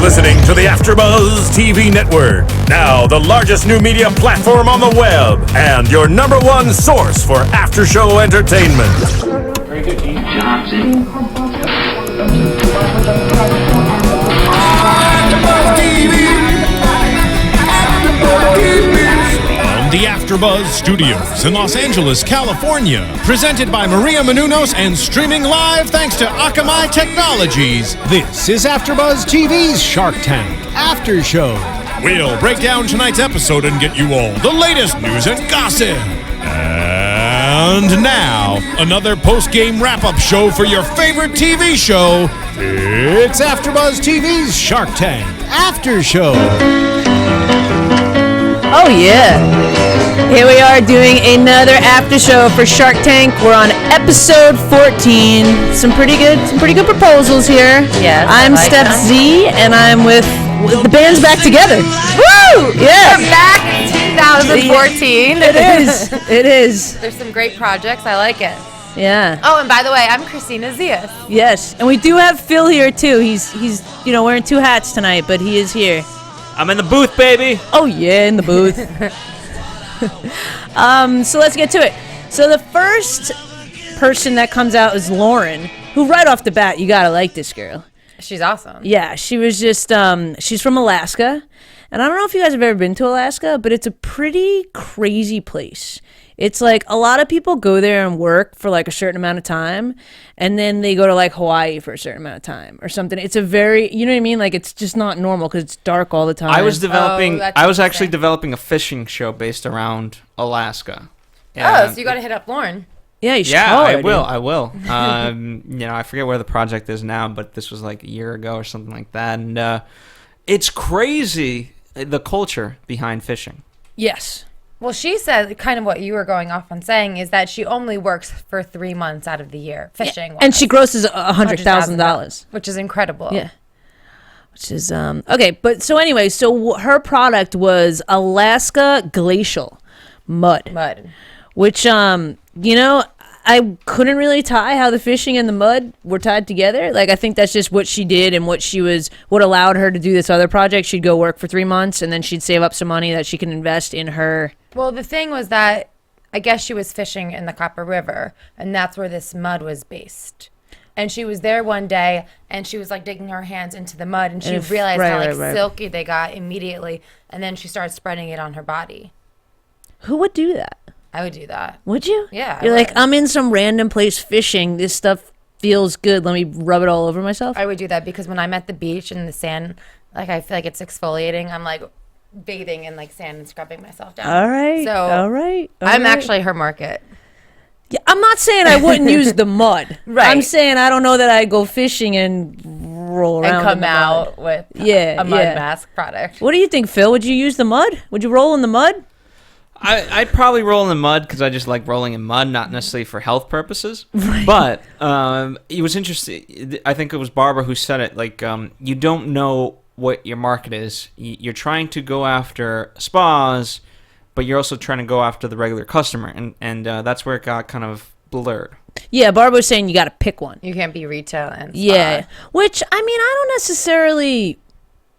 listening to the AFTERBUZZ TV network. Now, the largest new media platform on the web and your number one source for after-show entertainment. Very good, Gene. Johnson. The AFTERBUZZ Studios in Los Angeles, California. Presented by Maria Menounos and streaming live thanks to Akamai Technologies. This is AFTERBUZZ TV's Shark Tank After Show. We'll break down tonight's episode and get you all the latest news and gossip. And now, another post-game wrap-up show for your favorite TV show. It's AFTERBUZZ TV's Shark Tank After Show. Oh yeah, here we are doing another after show for Shark Tank. We're on episode 14. Some pretty good proposals here. Yes, I'm I like Stef them. Z, and I'm with the band's back together. Woo! Yeah, We're back in 2014. It is. There's some great projects. I like it. Yeah. Oh, and by the way, I'm Kristina Zias. Yes, and we do have Phil here too. He's wearing two hats tonight, but he is here. I'm in the booth, baby. Oh yeah, in the booth. So let's get to it. So the first person that comes out is Lauren, who right off the bat, you gotta like this girl. She's awesome. Yeah, she was just, she's from Alaska. And I don't know if you guys have ever been to Alaska, but it's a pretty crazy place. It's like a lot of people go there and work for like a certain amount of time, and then they go to like Hawaii for a certain amount of time or something. It's a very, you know what I mean? Like it's just not normal because it's dark all the time. I was developing. that's I was actually interesting. developing a fishing show based around Alaska. Oh, so you got to hit up Lauren. Yeah, you should Yeah, call I her, will. dude. I will. I forget where the project is now, but this was like a year ago or something like that, and it's crazy the culture behind fishing. Yes. Well, she said kind of what you were going off on saying is that she only works for 3 months out of the year fishing. And she grosses $100,000. Which is incredible. Yeah. Which is, okay. But so anyway, her product was Alaska Glacial Mud. Which, I couldn't really tie how the fishing and the mud were tied together. Like, I think that's just what she did and what allowed her to do this other project. She'd go work for 3 months and then she'd save up some money that she can invest in her. Well, the thing was that I guess she was fishing in the Copper River, and that's where this mud was based. And she was there one day, and she was like digging her hands into the mud, and she realized how silky they got immediately, and then she started spreading it on her body. Who would do that? I would do that. Would you? Yeah. You're like, I'm in some random place fishing. This stuff feels good. Let me rub it all over myself. I would do that because when I'm at the beach and the sand, like I feel like it's exfoliating. I'm like bathing in like sand and scrubbing myself down. All right. So all right. I'm actually her market. Yeah, I'm not saying I wouldn't use the mud. Right. I'm saying I don't know that I'd go fishing and roll around And come in the out mud. with Yeah, a mud yeah. mask product. What do you think, Phil? Would you use the mud? Would you roll in the mud? I'd probably roll in the mud because I just like rolling in mud, not necessarily for health purposes. Right. But it was interesting. I think it was Barbara who said it. Like, you don't know what your market is. You're trying to go after spas, but you're also trying to go after the regular customer, and that's where it got kind of blurred. Yeah, Barbara was saying you got to pick one. You can't be retail and spa. Yeah, which I mean, I don't necessarily.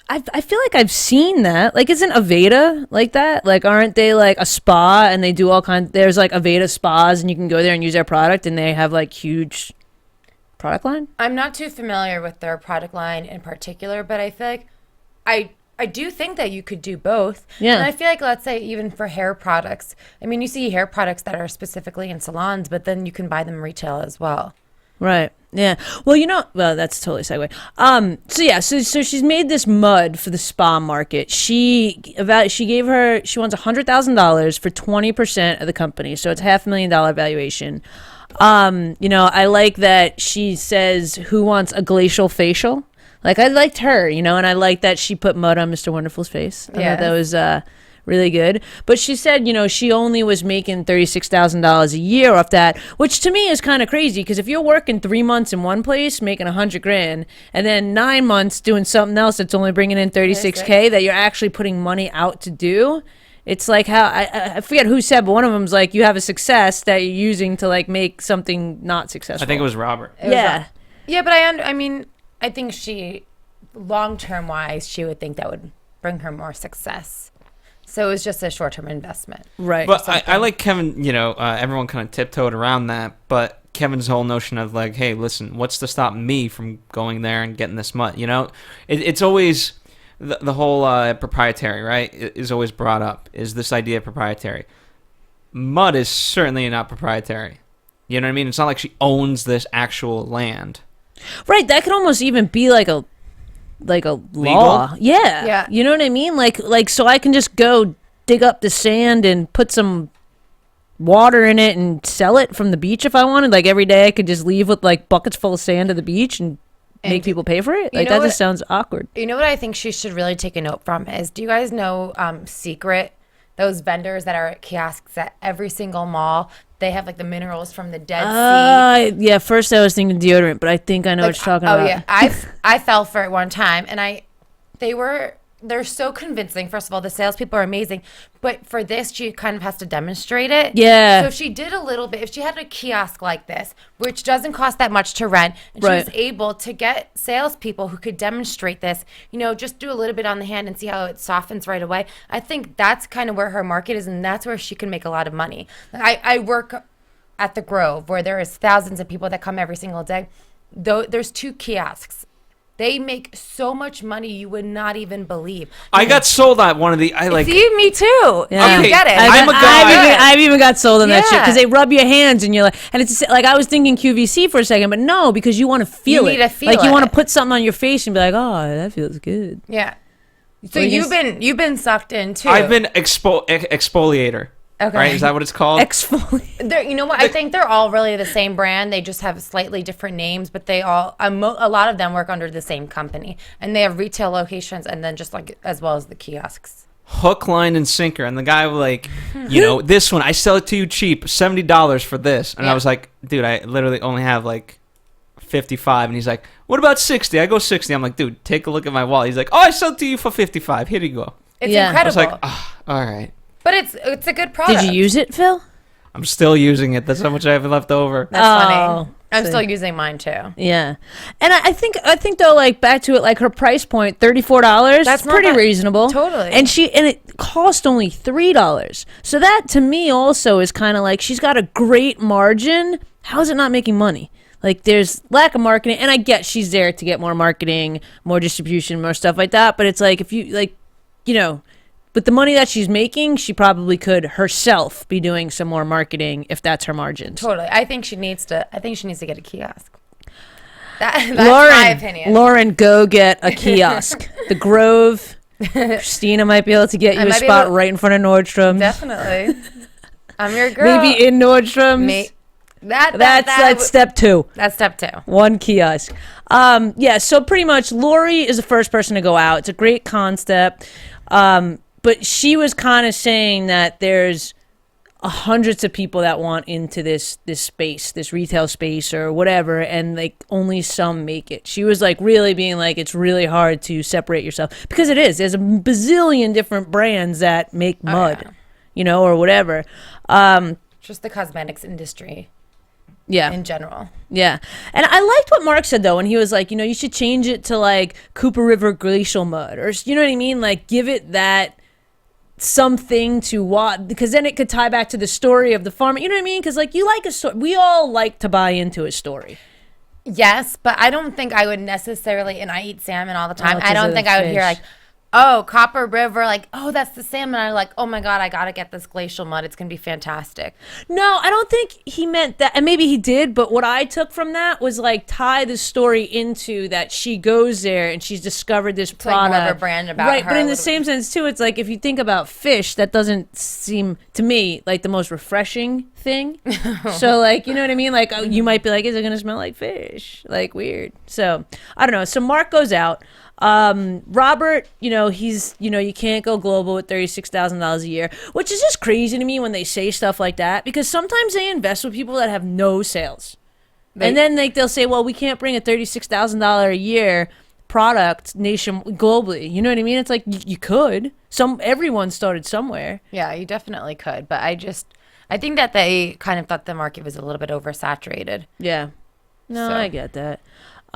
I feel like I've seen that. Like, isn't Aveda like that? Like, aren't they like a spa and they do all kinds? There's like Aveda spas and you can go there and use their product and they have like huge product line. I'm not too familiar with their product line in particular, but I feel like I do think that you could do both. Yeah. And I feel like, let's say, even for hair products, I mean, you see hair products that are specifically in salons, but then you can buy them retail as well. Right. Yeah. Well, that's totally segue. So she's made this mud for the spa market. She wants $100,000 for 20% of the company. So it's $500,000 valuation. I like that she says, who wants a glacial facial? Like, I liked her, and I like that she put mud on Mr. Wonderful's face. I thought that was really good. But she said, she only was making $36,000 a year off that, which to me is kind of crazy because if you're working 3 months in one place making $100,000 and then 9 months doing something else that's only bringing in $36K that you're actually putting money out to do, it's like how I forget who said, but one of them's like, you have a success that you're using to like make something not successful. I think it was Robert. Yeah. Yeah, but I think she long-term wise, she would think that would bring her more success. So it was just a short-term investment. Right. But I like Kevin, everyone kind of tiptoed around that, but Kevin's whole notion of like, hey, listen, what's to stop me from going there and getting this mud? It's always the whole proprietary, right? Is always brought up, is this idea of proprietary. Mud is certainly not proprietary. You know what I mean? It's not like she owns this actual land. Right. That could almost even be like a law. Legal? Yeah. You know what I mean? Like so I can just go dig up the sand and put some water in it and sell it from the beach if I wanted. Like every day I could just leave with like buckets full of sand at the beach and make people pay for it. Like that just sounds awkward. You know what I think she should really take a note from is, do you guys know Secret? Those vendors that are at kiosks at every single mall, they have like the minerals from the Dead Sea. Yeah, first I was thinking deodorant, but I think I know what you're talking about. Oh yeah, I fell for it one time, and they're so convincing. First of all, the salespeople are amazing, but for this, she kind of has to demonstrate it. Yeah. So if she did a little bit, if she had a kiosk like this, which doesn't cost that much to rent, and she was able to get salespeople who could demonstrate this, just do a little bit on the hand and see how it softens right away. I think that's kind of where her market is, and that's where she can make a lot of money. I work at the Grove, where there is thousands of people that come every single day. There's 2 kiosks. They make so much money you would not even believe. I got sold at one of the. See, me too. Yeah. You get it. I'm a guy. I've even got sold on that shit because they rub your hands and you're like, and it's like I was thinking QVC for a second, but no, because you want to feel it. You need to feel like you it. want to put something on your face and be like, oh, that feels good. Yeah. So you've been sucked in too. I've been exfoliator. Okay. Right? Is that what it's called? Exfoliate. You know what? I think they're all really the same brand. They just have slightly different names, but they all, a lot of them work under the same company. And they have retail locations and then just like, as well as the kiosks. Hook, line, and sinker. And the guy was like, this one, I sell it to you cheap, $70 for this. And I was like, dude, I literally only have like 55. And he's like, what about 60? I go 60. I'm like, dude, take a look at my wallet. He's like, oh, I sell it to you for 55. Here you go. It's incredible. I was like, oh, all right. But it's a good product. Did you use it, Phil? I'm still using it. That's how much I have left over. That's funny. I'm still using mine too. Yeah, and I think though, like back to it, like her price point, $34. That's pretty reasonable. Totally. And it cost only $3. So that to me also is kind of like she's got a great margin. How is it not making money? Like there's lack of marketing, and I get she's there to get more marketing, more distribution, more stuff like that. But it's like if you with the money that she's making, she probably could herself be doing some more marketing if that's her margins. Totally. I think she needs to get a kiosk. That's my opinion. Lauren, go get a kiosk. The Grove. Kristina might be able to get you a spot right in front of Nordstrom's. Definitely. I'm your girl. Maybe in Nordstrom's. That's step 2. That's step 2. One kiosk. So pretty much Lori is the first person to go out. It's a great concept. But she was kind of saying that there's hundreds of people that want into this space, this retail space or whatever, and like only some make it. She was like really being like, it's really hard to separate yourself because it is. There's a bazillion different brands that make mud, or whatever. Just the cosmetics industry. Yeah. In general. Yeah. And I liked what Mark said, though, when he was like, you should change it to like Cooper River glacial mud or, you know what I mean? Like give it that something to watch, because then it could tie back to the story of the farmer. You know what I mean? Because like you like a story. We all like to buy into a story. Yes, but I don't think I would necessarily, and I eat salmon all the time. I don't think I would hear like, oh, Copper River, like, oh, that's the salmon. I'm like, oh my God, I got to get this glacial mud. It's going to be fantastic. No, I don't think he meant that. And maybe he did, but what I took from that was like tie the story into that she goes there and she's discovered this product. Like more of a brand about right, her. but in the same sense too, it's like if you think about fish, that doesn't seem to me like the most refreshing thing. So like, you know what I mean? Like you might be like, is it going to smell like fish? Like weird. So I don't know. So Mark goes out. Robert, he's, you can't go global with $36,000 a year, which is just crazy to me when they say stuff like that, because sometimes they invest with people that have no sales. And then they'll say, well, we can't bring a $36,000 a year product globally. You know what I mean? It's like you could. Everyone started somewhere. Yeah, you definitely could. But I think that they kind of thought the market was a little bit oversaturated. Yeah. No, So. I get that.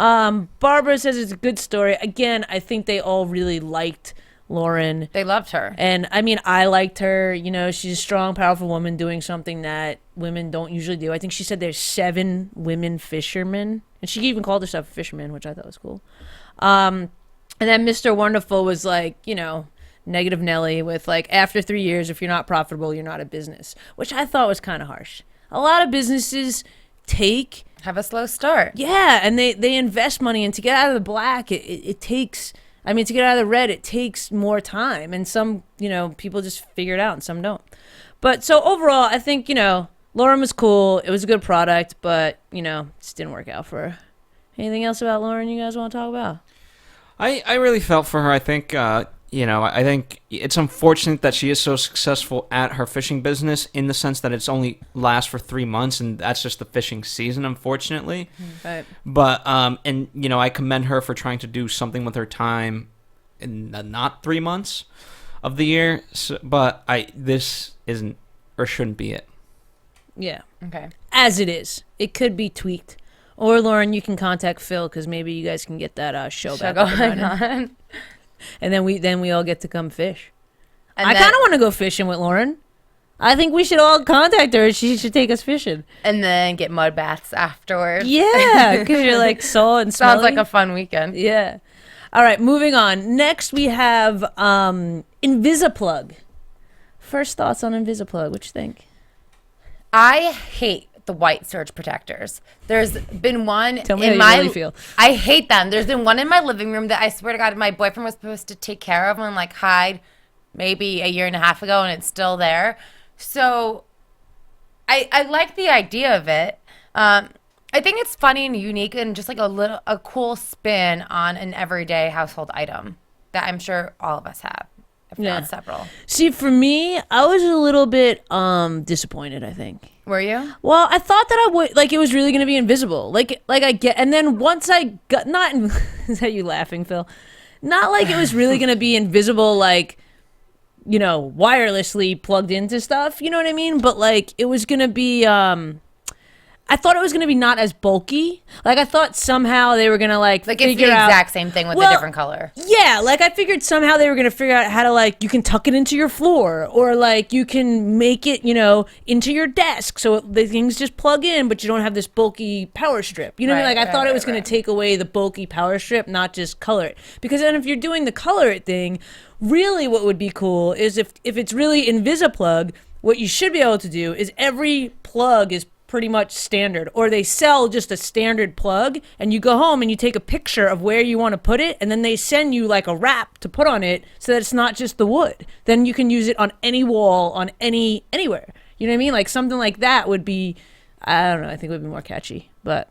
Barbara says it's a good story. Again, I think they all really liked Lauren. They loved her. And I mean, I liked her. You know, she's a strong, powerful woman doing something that women don't usually do. I think she said there's 7 women fishermen. And she even called herself a fisherman, which I thought was cool. And then Mr. Wonderful was like, you know, negative Nelly with like, after 3 years, if you're not profitable, you're not a business, which I thought was kind of harsh. A lot of businesses have a slow start. Yeah, and they invest money, and to get out of the black, it takes, I mean, to get out of the red, it takes more time. And some, you know, people just figure it out and some don't. But so overall, I think, you know, Lauren was cool. It was a good product, but, you know, it just didn't work out for her. Anything else about Lauren you guys want to talk about? I really felt for her. I think, you know, I think it's unfortunate that she is so successful at her fishing business in the sense that it's only lasts for 3 months, and that's just the fishing season, unfortunately. Right. But, and, you know, I commend her for trying to do something with her time in the not 3 months of the year. So, but this isn't or shouldn't be it. Yeah. Okay. As it is. It could be tweaked. Or, Lauren, you can contact Phil, because maybe you guys can get that show back going on. And then we all get to come fish. And I kind of want to go fishing with Lauren. I think we should all contact her. She should take us fishing. And then get mud baths afterwards. Yeah, because you're like salt and smelly. Sounds like a fun weekend. Yeah. All right, moving on. Next, we have Invisiplug. First thoughts on Invisiplug. What you think? I hate the white surge protectors. There's been one Tell me in how my you really feel. I hate them. There's been one in my living room that I swear to God my boyfriend was supposed to take care of and like hide maybe a year and a half ago, and it's still there. So I like the idea of it. I think it's funny and unique and just like a cool spin on an everyday household item that I'm sure all of us have. If not several. See, for me, I was a little bit disappointed, I think. Were you? Well, I thought that I would, like, it was really going to be invisible. Like I get, and then once I got, not, is that you laughing, Phil? Not like it was really going to be invisible, like, you know, wirelessly plugged into stuff, you know what I mean? But, like, it was going to be, I thought it was going to be not as bulky. Like, I thought somehow they were going to, like it's the exact same thing with a different color. Yeah, like, I figured somehow they were going to figure out how to, like, you can tuck it into your floor, or, like, you can make it, you know, into your desk, so the things just plug in, but you don't have this bulky power strip. You know what I mean? Like, I thought it was going to take away the bulky power strip, not just color it. Because then if you're doing the color it thing, really what would be cool is if it's really Invisiplug, what you should be able to do is every plug is pretty much standard, or they sell just a standard plug, and you go home and you take a picture of where you want to put it, and then they send you like a wrap to put on it so that it's not just the wood. Then you can use it on any wall, on anywhere. You know what I mean? Like something like that would be, I don't know, I think it would be more catchy, but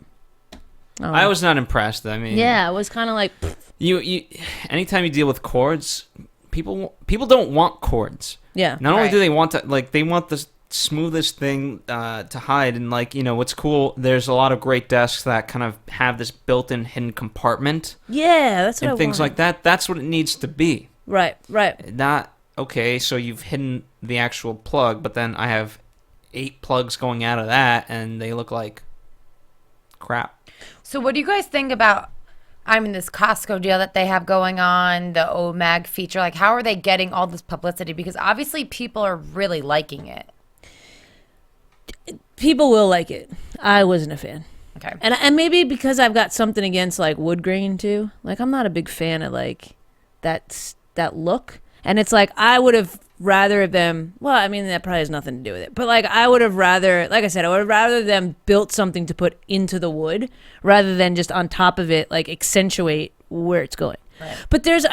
I was not impressed. I mean, yeah, it was kind of like you anytime you deal with cords, people don't want cords. Yeah. Not only do they want to, like, they want the smoothest thing to hide, and, like, you know, what's cool, there's a lot of great desks that kind of have this built-in hidden compartment. Yeah, that's what and things like that. That's what it needs to be. Right. Not, okay, so you've hidden the actual plug, but then I have 8 plugs going out of that, and they look like crap. So what do you guys think about, I mean, this Costco deal that they have going on, the OMAG feature? Like, how are they getting all this publicity? Because obviously people are really liking it. People will like it. I wasn't a fan. Okay. And maybe because I've got something against, like, wood grain too. Like, I'm not a big fan of, like, that look. And it's like, I would have rather them, well, I mean, that probably has nothing to do with it, but, like, I would have rather, like I said, I would have rather them built something to put into the wood rather than just on top of it, like, accentuate where it's going. Right. But there's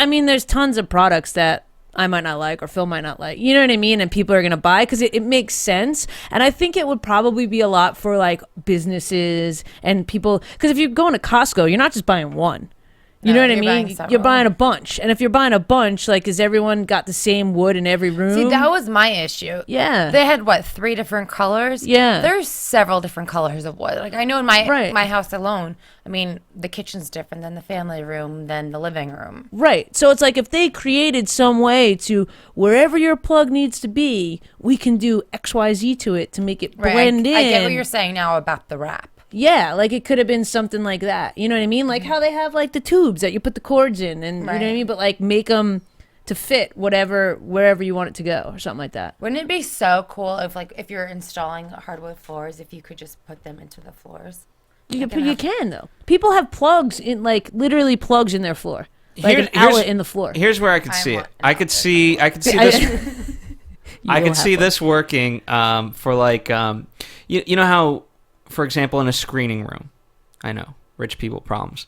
tons of products that I might not like, or Phil might not like, you know what I mean? And people are going to buy because it makes sense. And I think it would probably be a lot for, like, businesses and people, because if you're going to Costco, you're not just buying one. You know what I mean? You're buying a bunch. And if you're buying a bunch, like, has everyone got the same wood in every room? See, that was my issue. Yeah. They had, 3 different colors? Yeah. There's several different colors of wood. Like, I know in my house alone, I mean, the kitchen's different than the family room, than the living room. Right. So it's like if they created some way to, wherever your plug needs to be, we can do XYZ to it to make it blend in. I get what you're saying now about the wrap. Yeah, like it could have been something like that. You know what I mean? Like how they have like the tubes that you put the cords in, and you know what I mean. But like make them to fit wherever you want it to go, or something like that. Wouldn't it be so cool if you're installing hardwood floors, if you could just put them into the floors? You can though. People have plugs in, like literally plugs in their floor, like an outlet in the floor. Here's where I could see it. I could see this. I could see this working for like you know how, for example, in a screening room, I know rich people problems.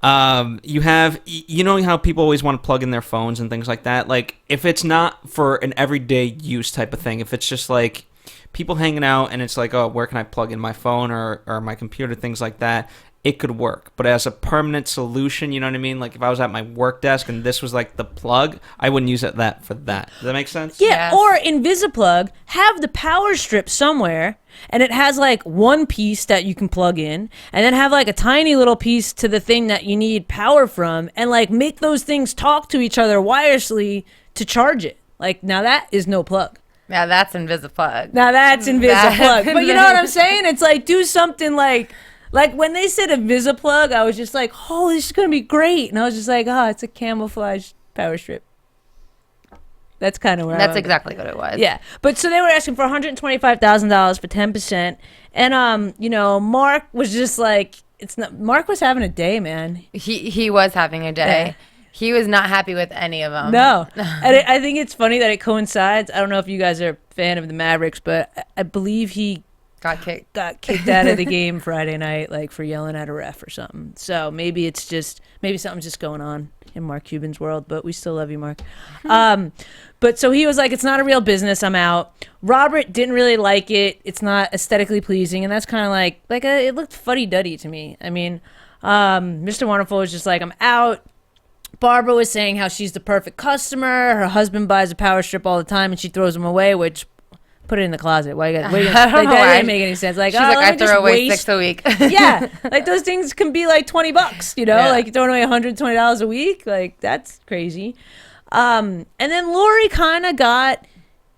You have, you know how people always want to plug in their phones and things like that. Like if it's not for an everyday use type of thing, if it's just like people hanging out and it's like, oh, where can I plug in my phone or my computer, things like that, it could work. But as a permanent solution, you know what I mean? Like if I was at my work desk and this was like the plug, I wouldn't use that for that. Does that make sense? Yeah, yes. Or Invisiplug, have the power strip somewhere, and it has like one piece that you can plug in, and then have like a tiny little piece to the thing that you need power from, and like make those things talk to each other wirelessly to charge it. Like now that is no plug. Now that's Invisiplug. Now that's Invisiplug. But you know what I'm saying? It's like do something like when they said Invisiplug, I was just like, oh, this is gonna be great, and I was just like, oh, it's a camouflage power strip. That's kind of where that's exactly what it was. Yeah, but so they were asking for $125,000 for 10%, and you know, Mark was just like, it's not. Mark was having a day, man. He was having a day. Yeah. He was not happy with any of them. No, and I think it's funny that it coincides. I don't know if you guys are a fan of the Mavericks, but I believe he got kicked out of the game Friday night, like for yelling at a ref or something. So maybe something's just going on in Mark Cuban's world, but we still love you, Mark. But so he was like, it's not a real business, I'm out. Robert didn't really like it. It's not aesthetically pleasing, and that's kind of like it looked fuddy-duddy to me. I mean, Mr. Wonderful was just like, I'm out. Barbara was saying how she's the perfect customer. Her husband buys a power strip all the time, and she throws them away, which... Put it in the closet. Why you got? That didn't make any sense. Like, she's like, I throw away 6 a week. Yeah, like those things can be like $20. You know, like throwing away $120 a week. Like that's crazy. And then Lori kind of got.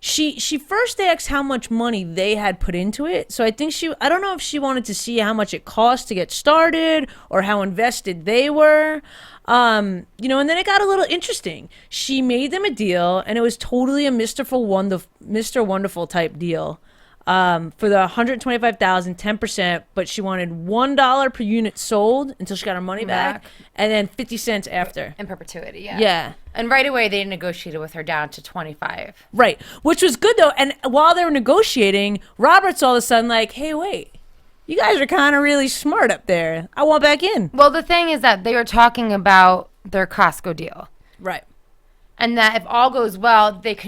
She first asked how much money they had put into it. So I think I don't know if she wanted to see how much it cost to get started or how invested they were. You know, and then it got a little interesting. She made them a deal, and it was totally a Mr. Wonderful type deal. For the $125,000, 10%, but she wanted $1 per unit sold until she got her money back, and then 50 cents after. In perpetuity, yeah. Yeah. And right away, they negotiated with her down to 25. Right, which was good, though. And while they were negotiating, Robert's all of a sudden like, hey, wait. You guys are kind of really smart up there. I want back in. Well, the thing is that they were talking about their Costco deal. Right. And that if all goes well, that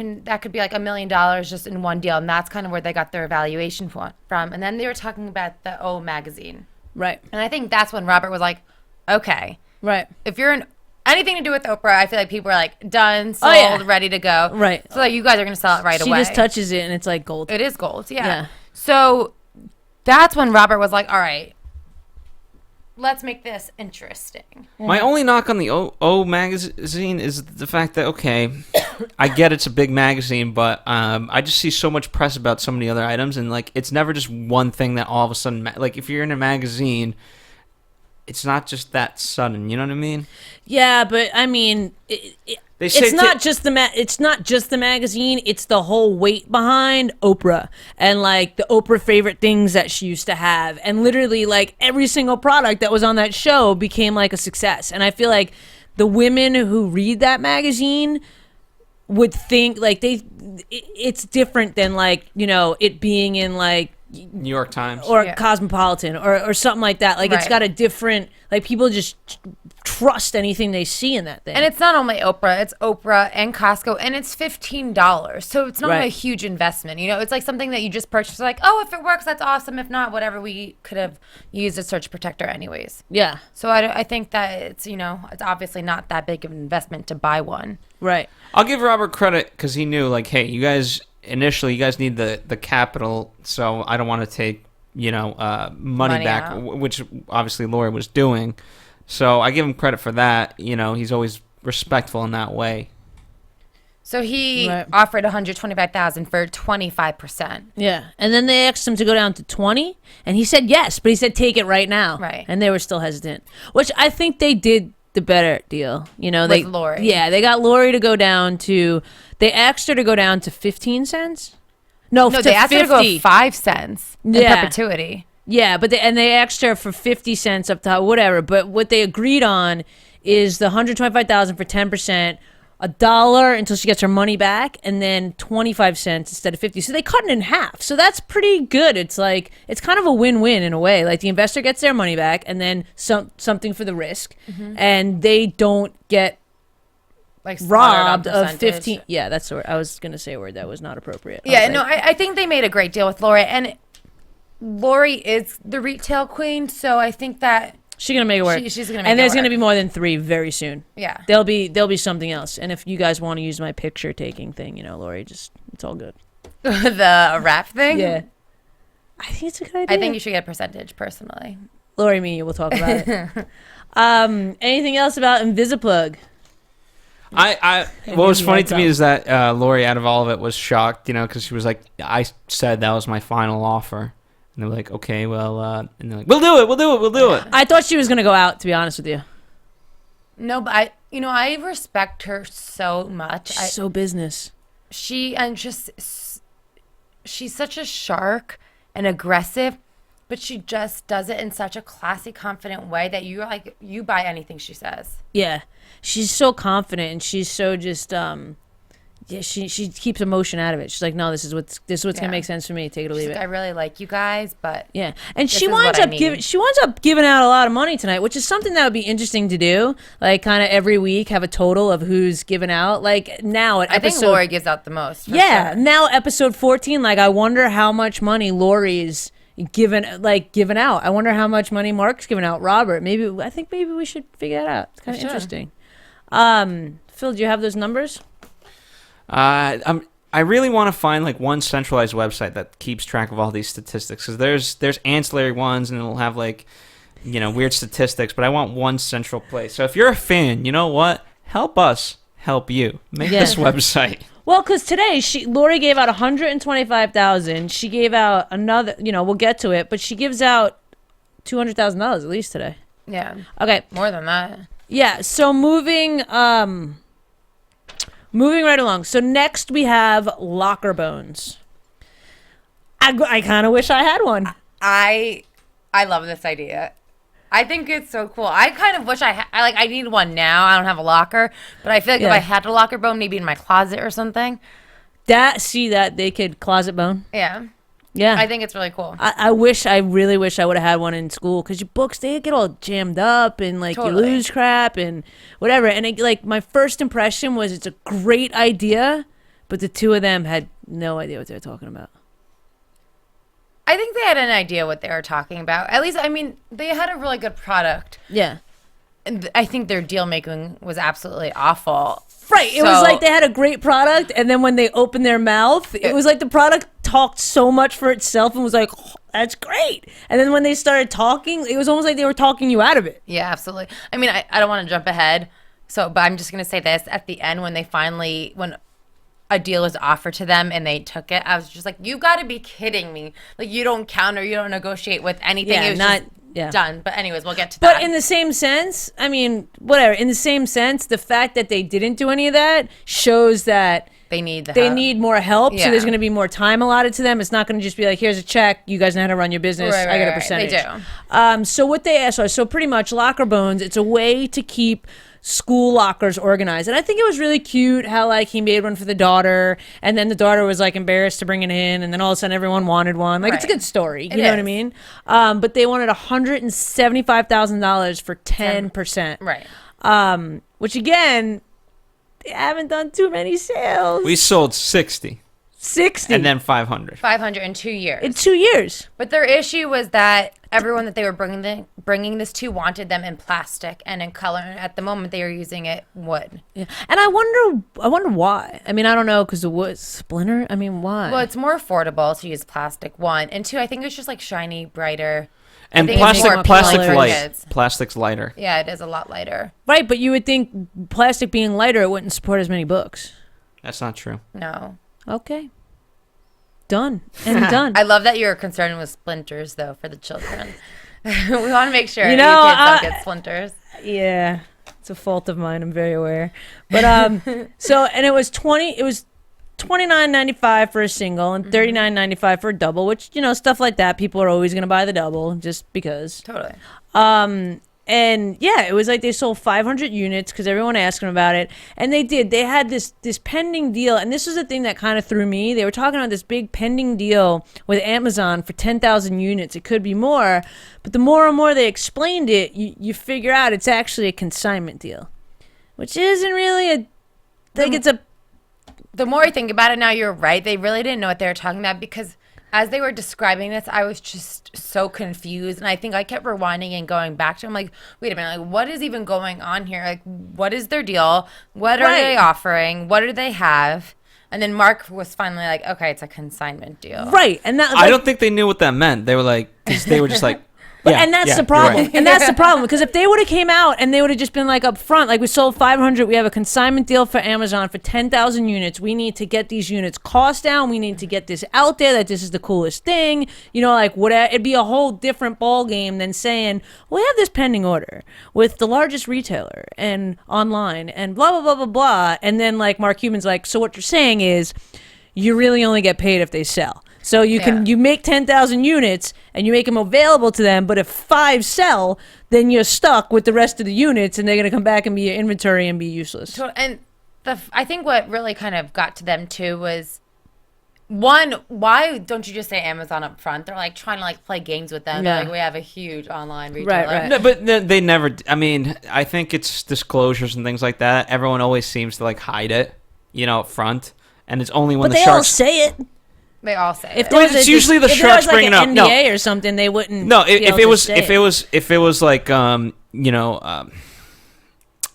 could be like $1 million just in one deal. And that's kind of where they got their evaluation from. And then they were talking about the O magazine. Right. And I think that's when Robert was like, okay. Right. If you're in anything to do with Oprah, I feel like people are like done, sold, ready to go. Right. So like, you guys are going to sell it right away. She just touches it and it's like gold. It is gold, yeah. So that's when Robert was like, all right, let's make this interesting. My only knock on the O magazine is the fact that, okay, I get it's a big magazine, but I just see so much press about so many other items, and like it's never just one thing that all of a sudden, like if you're in a magazine, it's not just that sudden, you know what I mean? Yeah, but I mean, it's not just the magazine. It's the whole weight behind Oprah and like the Oprah favorite things that she used to have, and literally like every single product that was on that show became like a success. And I feel like the women who read that magazine would think like it's different than like, you know, it being in like New York Times or Cosmopolitan or something like that. Like It's got a different, like people just trust anything they see in that thing. And it's not only Oprah, it's Oprah and Costco, and it's $15. So it's not a huge investment. You know, it's like something that you just purchase, like, oh, if it works, that's awesome. If not, whatever, we could have used a surge protector anyways. Yeah. So I think that it's, you know, it's obviously not that big of an investment to buy one. Right. I'll give Robert credit because he knew, like, hey, you guys need the capital, so I don't want to take, you know, money back, which obviously Lori was doing. So I give him credit for that. You know, he's always respectful in that way. So he offered $125,000 for 25%. Yeah, and then they asked him to go down to 20, and he said yes, but he said take it right now. Right. And they were still hesitant, which I think they did the better deal. You know, With Lori. Yeah, they got Lori to go down to. They asked her to go down to 15 cents. No, No, to they asked 50. her to go 5 cents in perpetuity. Yeah, but they asked her for 50 cents up to whatever. But what they agreed on is the $125,000 for 10%, $1 until she gets her money back, and then 25 cents instead of 50. So they cut it in half. So that's pretty good. It's like it's kind of a win-win in a way. Like the investor gets their money back, and then something for the risk, and they don't get Like robbed of percentage. 15. Yeah, that's the word. I was gonna say a word that was not appropriate. Yeah, no, I think they made a great deal with Lori, and Lori is the retail queen, so I think that she's gonna make it work. She's gonna make and it there's work. gonna be more than 3 very soon. Yeah. There'll be something else. And if you guys want to use my picture taking thing, Lori, just it's all good. The rap thing. Yeah. I think it's a good idea. I think you should get a percentage personally. Lori, me, we'll talk about it. Anything else about Invisiplug? What was funny to me is that Lori, out of all of it, was shocked, because she was like, I said that was my final offer. And they're like, okay, well, and they're like, we'll do it. I thought she was going to go out, to be honest with you. No, but I respect her so much. She's so business. She's such a shark and aggressive, but she just does it in such a classy, confident way that you buy anything she says. Yeah. She's so confident, and she's so just she keeps emotion out of it. She's like, no, this is what's gonna make sense for me. Take it or leave it. I really like you guys, but yeah, and she winds up giving out a lot of money tonight, which is something that would be interesting to do. Like, kind of every week have a total of who's given out. Like now at I think Lori gives out the most. Yeah, sure. now episode 14. Like, I wonder how much money Lori's given out. I wonder how much money Mark's given out. Robert, I think maybe we should figure that out. It's kind of interesting. Phil, do you have those numbers? I really want to find like one centralized website that keeps track of all these statistics, because there's ancillary ones and it'll have like weird statistics, but I want one central place. So if you're a fan, you know what? Help us help you make this website. Well, because today Lori gave out $125,000. She gave out another. We'll get to it, but she gives out $200,000 at least today. Yeah. Okay. More than that. Yeah. So moving right along. So next we have locker bones. I kind of wish I had one. I love this idea. I think it's so cool. I kind of wish I need one now. I don't have a locker, but I feel like if I had a locker bone, maybe in my closet or something. That they could closet bone. Yeah. Yeah. I think it's really cool. I really wish I would have had one in school, because your books, they get all jammed up and like you lose crap and whatever. And my first impression was it's a great idea, but the two of them had no idea what they were talking about. I think they had an idea what they were talking about. At least, they had a really good product. Yeah. And I think their deal making was absolutely awful. Right. It was like they had a great product, and then when they opened their mouth, it was like the product talked so much for itself and was like, oh, that's great. And then when they started talking, it was almost like they were talking you out of it. Yeah, absolutely. I don't want to jump ahead, but I'm just going to say this. At the end, when a deal was offered to them and they took it, I was just like, you got to be kidding me. Like, you don't counter, you don't negotiate with anything. Yeah, it was just done. But anyways, we'll get to that. But in the same sense, whatever. In the same sense, the fact that they didn't do any of that shows that they need need more help. Yeah. So there's going to be more time allotted to them. It's not going to just be like, here's a check. You guys know how to run your business. Right, I get a right. percentage. They do. So what they asked us, so pretty much locker bones, it's a way to keep school lockers organized. And I think it was really cute how he made one for the daughter, and then the daughter was embarrassed to bring it in, and then all of a sudden everyone wanted one. It's a good story. You know what I mean? But they wanted $175,000 for 10%. Right. Which again, they haven't done too many sales. We sold 60. 60. And then 500. 500 in 2 years. In 2 years. But their issue was that everyone that they were bringing this to wanted them in plastic and in color. And at the moment, they were using it wood. Yeah. And I wonder why. I don't know, because the wood splinter. Why? Well, it's more affordable to use plastic, one. And two, I think it's just shiny, brighter. And plastic's light. Plastic's lighter. Yeah, it is a lot lighter. Right, but you would think plastic being lighter, it wouldn't support as many books. That's not true. No. Okay. Done and done. I love that you're concerned with splinters, though, for the children. We want to make sure You you know, kids don't get splinters. Yeah, it's a fault of mine. I'm very aware. But so and it was $29.95 for a single and $39.95 for a double, which, you know, stuff like that. People are always gonna buy the double just because. Totally. And yeah, it was like they sold 500 units because everyone asked them about it, and they did. They had this pending deal, and this was the thing that kind of threw me. They were talking about this big pending deal with Amazon for 10,000 units. It could be more, but the more and more they explained it, you figure out it's actually a consignment deal, which isn't really The more I think about it now, you're right. They really didn't know what they were talking about because as they were describing this, I was just so confused. And I think I kept rewinding and going back to them like, wait a minute, like, what is even going on here? Like, what is their deal? What are they offering? What do they have? And then Mark was finally like, okay, it's a consignment deal. right. And that I don't think they knew what that meant. They were like, 'cause they were just like, and that's the problem. Right. And that's the problem because if they would have came out and they would have just been like up front, like we sold 500, we have a consignment deal for Amazon for 10,000 units. We need to get these units cost down. We need to get this out there that this is the coolest thing. You know, like whatever. It'd be a whole different ball game than saying, well, we have this pending order with the largest retailer and online and blah blah blah blah blah. And then like Mark Cuban's like, so what you're saying is, you really only get paid if they sell. So you make 10,000 units and you make them available to them, but if 5 sell, then you're stuck with the rest of the units, and they're gonna come back and be your inventory and be useless. And I think what really kind of got to them too was, one, why don't you just say Amazon up front? They're like trying to like play games with them. Yeah. Like, we have a huge online retailer. Right. No, but they never. I mean, I think it's disclosures and things like that. Everyone always seems to like hide it, you know, up front, and it's only when But the they all sharks say it. They all say If it. there was it's usually the if there sharks was like bringing an it up. NDA or something, they wouldn't. No, be able if it was like I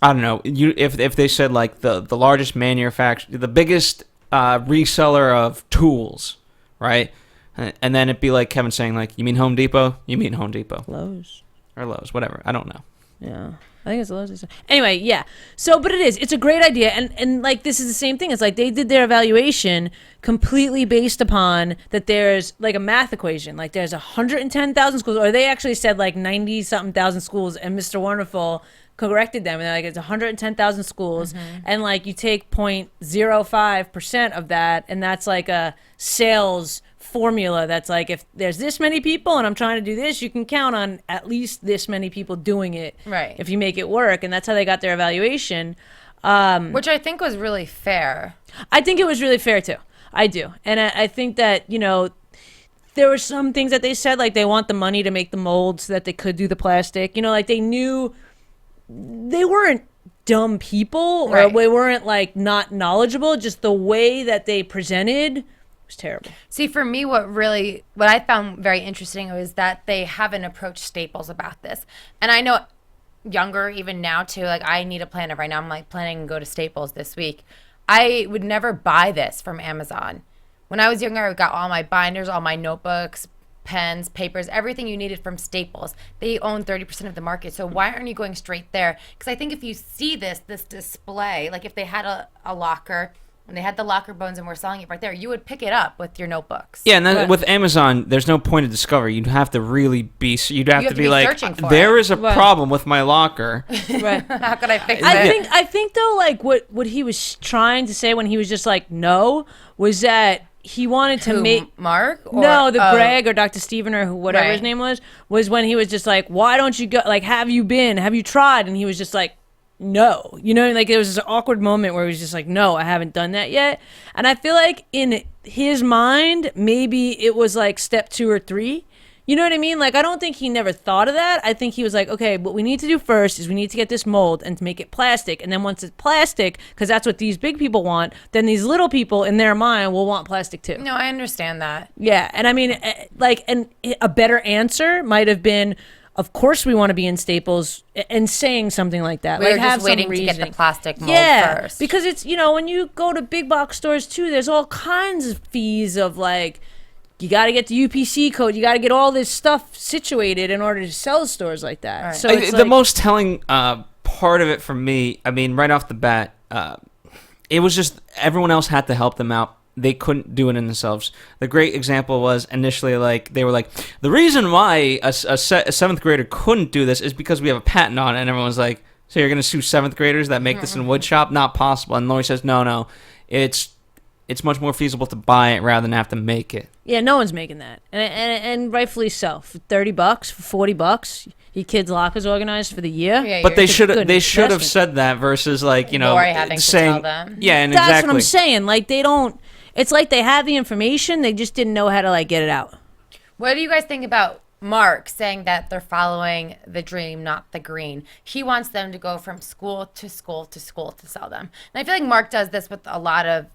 don't know, if they said like the largest manufacturer, the biggest reseller of tools, right? And then it'd be like Kevin saying like, you mean Home Depot? You mean Home Depot Lowe's or Lowe's, whatever. I don't know. Yeah. I think it's Lowe's. Anyway, yeah. So, but it's a great idea. And like, this is the same thing. It's like they did their evaluation completely based upon that there's like a math equation. Like there's 110,000 schools, or they actually said like 90 something thousand schools, and Mr. Wonderful corrected them. And they're like, it's 110,000 schools. And like you take 0.05% of that, and that's like a sales formula that's like, if there's this many people and I'm trying to do this, you can count on at least this many people doing it, right, if you make it work. And that's how they got their evaluation, which I think was really fair. I think it was really fair too. I do. And I think that, you know, there were some things that they said, like they want the money to make the molds so that they could do the plastic, you know, like they knew they weren't dumb people, or right, they weren't like not knowledgeable, just the way that they presented was terrible. See, for me, what I found very interesting was that they haven't approached Staples about this. And I know younger, even now too, like I need a planner right now. I'm like planning to go to Staples this week. I would never buy this from Amazon. When I was younger, I got all my binders, all my notebooks, pens, papers, everything you needed from Staples. They own 30% of the market. So why aren't you going straight there? Because I think if you see this display, like if they had a locker, and they had the locker bones and were selling it right there, you would pick it up with your notebooks. Yeah, and then with Amazon, there's no point of discovery. You'd have to really be. You'd have to be like, there is a problem with my locker. Right. How could I fix it? I think though, like what he was trying to say when he was just like no, was that he wanted to make Mark? Or, no, Greg or Dr. Steven or whatever his name was when he was just like, why don't you go? Like, have you tried? And he was just like, no, you know, like there was this awkward moment where he was just like, no, I haven't done that yet. And I feel like in his mind, maybe it was like step 2 or 3. You know what I mean? Like, I don't think he never thought of that. I think he was like, okay, what we need to do first is we need to get this mold and to make it plastic. And then once it's plastic, because that's what these big people want, then these little people in their mind will want plastic too. No, I understand that. Yeah. And I mean, like, and a better answer might have been, of course we want to be in Staples, and saying something like that. We like were have just waiting some to reasoning. get the plastic mold first. Because it's, you know, when you go to big box stores too, there's all kinds of fees of like, you got to get the UPC code, you got to get all this stuff situated in order to sell stores like that. Right. So it's the most telling part of it for me, I mean, right off the bat, it was just everyone else had to help them out. They couldn't do it in themselves. The great example was initially like they were like, the reason why a seventh grader couldn't do this is because we have a patent on it, and everyone's like, so you're gonna sue seventh graders that make this in wood shop? Not possible. And Lori says, no, it's much more feasible to buy it rather than have to make it. Yeah, no one's making that, and rightfully so. For $30, for $40, your kid's locker's organized for the year. Yeah, But they should have said that versus like Lori having to saying tell them. Yeah, and That's exactly what I'm saying. Like they don't. It's like they have the information, they just didn't know how to like get it out. What do you guys think about Mark saying that they're following the dream, not the green? He wants them to go from school to school to school to sell them. And I feel like Mark does this with a lot of